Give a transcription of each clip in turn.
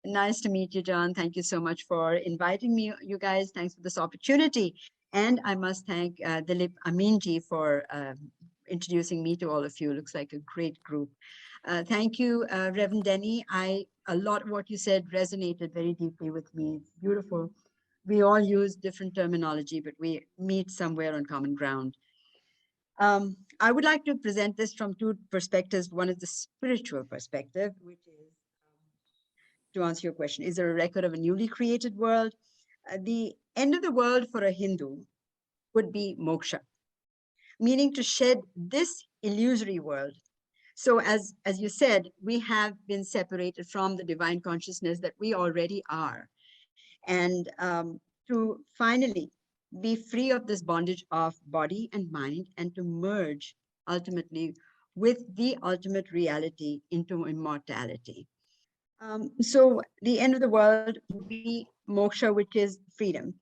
Nice to meet you, John. Thank you so much for inviting me, you guys. Thanks for this opportunity. And I must thank Dilip Aminji for introducing me to all of you. Looks like a great group. Thank you, Reverend Denny. A lot of what you said resonated very deeply with me. It's beautiful. We all use different terminology, but we meet somewhere on common ground. I would like to present this from two perspectives. One is the spiritual perspective, which is to answer your question, is there a record of a newly created world? The end of the world for a Hindu would be moksha, meaning to shed this illusory world. So as you said, we have been separated from the divine consciousness that we already are. And to finally be free of this bondage of body and mind and to merge ultimately with the ultimate reality into immortality. So the end of the world would be moksha, which is freedom.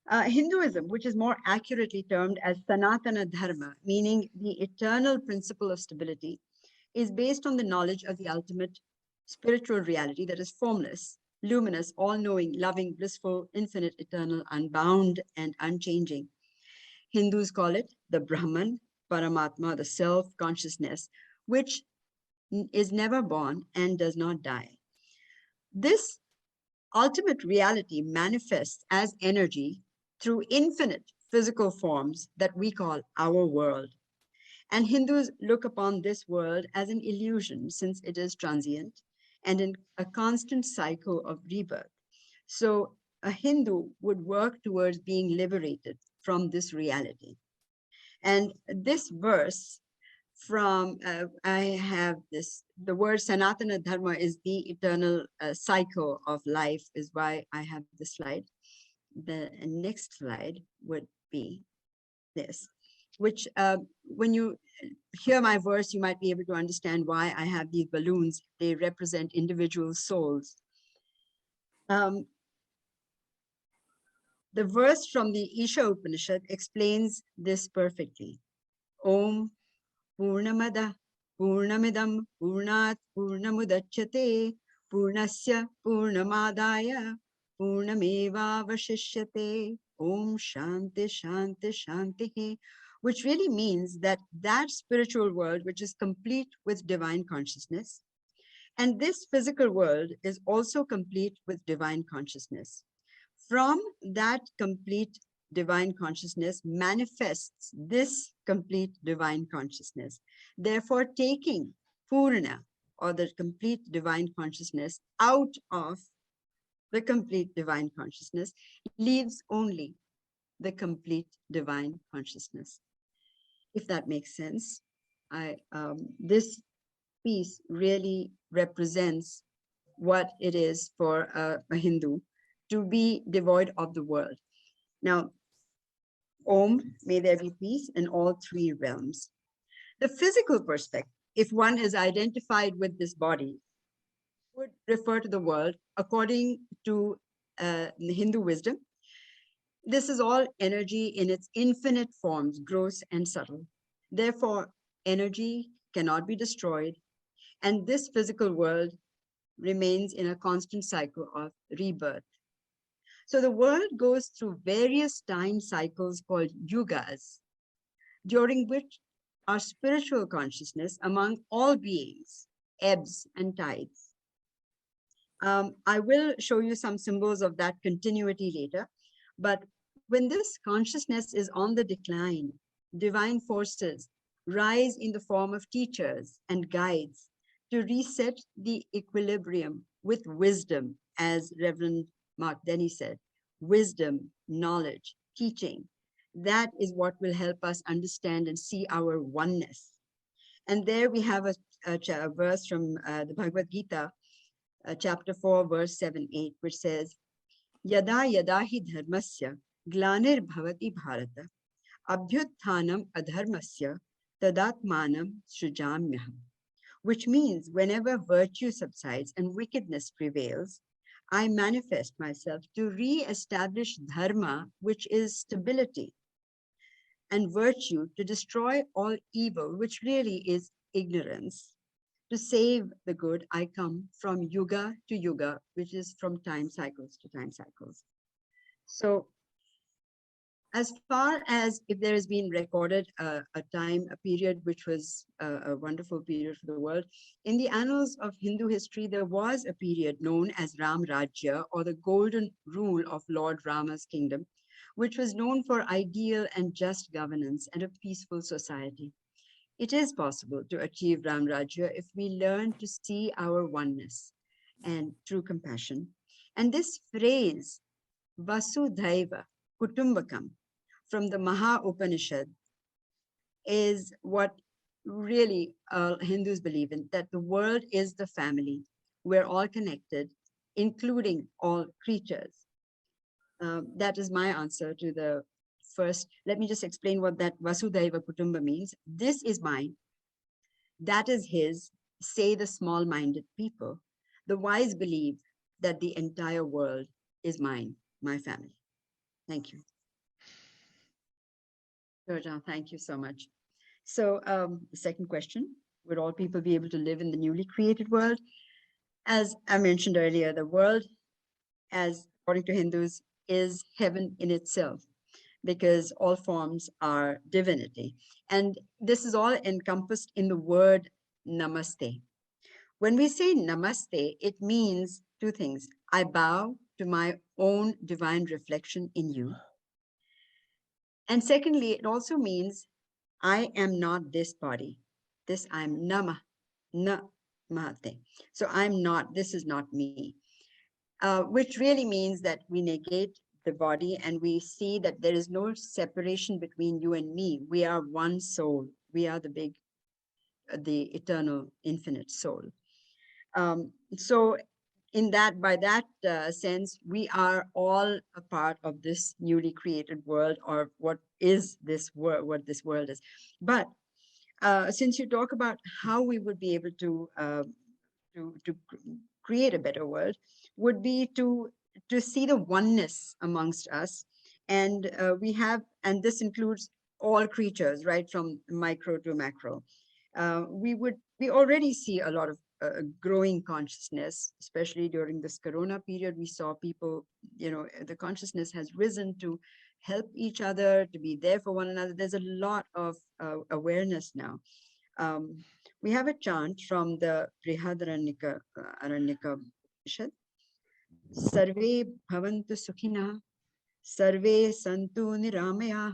Hinduism, which is more accurately termed as Sanatana Dharma, meaning the eternal principle of stability, is based on the knowledge of the ultimate spiritual reality that is formless, luminous, all-knowing, loving, blissful, infinite, eternal, unbound, and unchanging. Hindus call it the Brahman, Paramatma, the self-consciousness, which is never born and does not die. This ultimate reality manifests as energy through infinite physical forms that we call our world. And Hindus look upon this world as an illusion since it is transient and in a constant cycle of rebirth. So a Hindu would work towards being liberated from this reality. And this verse from, I have this, the word Sanatana Dharma is the eternal cycle of life is why I have the slide. The next slide would be this, which when you hear my verse, you might be able to understand why I have these balloons. They represent individual souls. The verse from the Isha Upanishad explains this perfectly. Om Purnamada Purnamidam Purnat Purnamudachyate Purnasya Purnamadaya Purnameva Vashishyate Om Shanti Shanti Shanti, which really means that that spiritual world which is complete with divine consciousness, and this physical world is also complete with divine consciousness. From that complete divine consciousness manifests this complete divine consciousness. Therefore, taking Purna, or the complete divine consciousness, out of the complete divine consciousness leaves only the complete divine consciousness. If that makes sense, this piece really represents what it is for a Hindu to be devoid of the world. Now, Om, may there be peace in all three realms. The physical perspective, if one is identified with this body, would refer to the world according to the Hindu wisdom. This is all energy in its infinite forms, gross and subtle. Therefore, energy cannot be destroyed, and this physical world remains in a constant cycle of rebirth. So the world goes through various time cycles called yugas, during which our spiritual consciousness among all beings ebbs and tides. I will show you some symbols of that continuity later, but when this consciousness is on the decline, divine forces rise in the form of teachers and guides to reset the equilibrium with wisdom, as Reverend Mark Denny said, wisdom, knowledge, teaching. That is what will help us understand and see our oneness. And there we have a verse from the Bhagavad Gita, chapter 4, verse 7-8, which says, Yada yada hi dharmasya glanir bhavati bharata abhyutthanam adharmasya tadatmanam srijamyaham. Which means whenever virtue subsides and wickedness prevails, I manifest myself to re-establish dharma, which is stability, and virtue to destroy all evil, which really is ignorance, To save the good, I come from yuga to yuga, which is from time cycles to time cycles. So as far as if there has been recorded a period which was a wonderful period for the world, in the annals of Hindu history, there was a period known as Ram Rajya, or the golden rule of Lord Rama's kingdom, which was known for ideal and just governance and a peaceful society. It is possible to achieve Ram Rajya if we learn to see our oneness and true compassion. And this phrase, Vasudhaiva Kutumbakam, from the Maha Upanishad, is what really Hindus believe in, that the world is the family. We're all connected, including all creatures. That is my answer to the first. Let me just explain what that Vasudhaiva Kutumba means. This is mine. That is his, say the small-minded people. The wise believe that the entire world is mine, my family. Thank you. Georgia, thank you so much. So the second question, would all people be able to live in the newly created world? As I mentioned earlier, the world, as according to Hindus, is heaven in itself, because all forms are divinity. And this is all encompassed in the word namaste. When we say namaste, it means two things. I bow to my own divine reflection in you. And secondly, it also means I am not this body. This I'm nama, namate. So I'm not, this is not me. Which really means that we negate the body and we see that there is no separation between you and me. We are one soul. We are the eternal, infinite soul. So in that, by that sense, we are all a part of this newly created world, or what is this world, what this world is. But since you talk about how we would be able to create a better world, would be to see the oneness amongst us. And and this includes all creatures, right, from micro to macro. We already see a lot of growing consciousness, especially during this Corona period. We saw people, the consciousness has risen to help each other, to be there for one another. There's a lot of awareness now. We have a chant from the Brihadaranyaka Upanishad. Sarve bhavantu sukhina, sarve santu niramayah,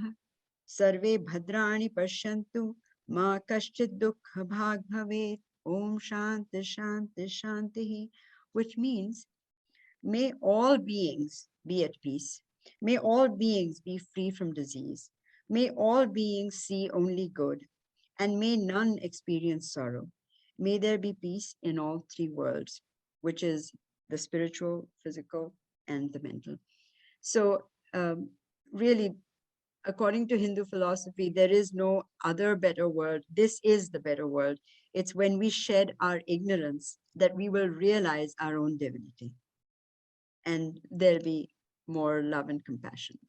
sarve bhadrani pashyantu, ma kaschid dukkha bhag bhavet, om shanti shanti shanti, which means, may all beings be at peace. May all beings be free from disease. May all beings see only good, and may none experience sorrow. May there be peace in all three worlds, which is the spiritual, physical, and the mental. So really, according to Hindu philosophy, there is no other better world. This is the better world. It's when we shed our ignorance that we will realize our own divinity. And there'll be more love and compassion.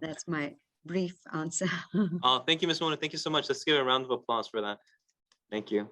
That's my brief answer. Thank you, Ms. Mona. Thank you so much. Let's give a round of applause for that. Thank you.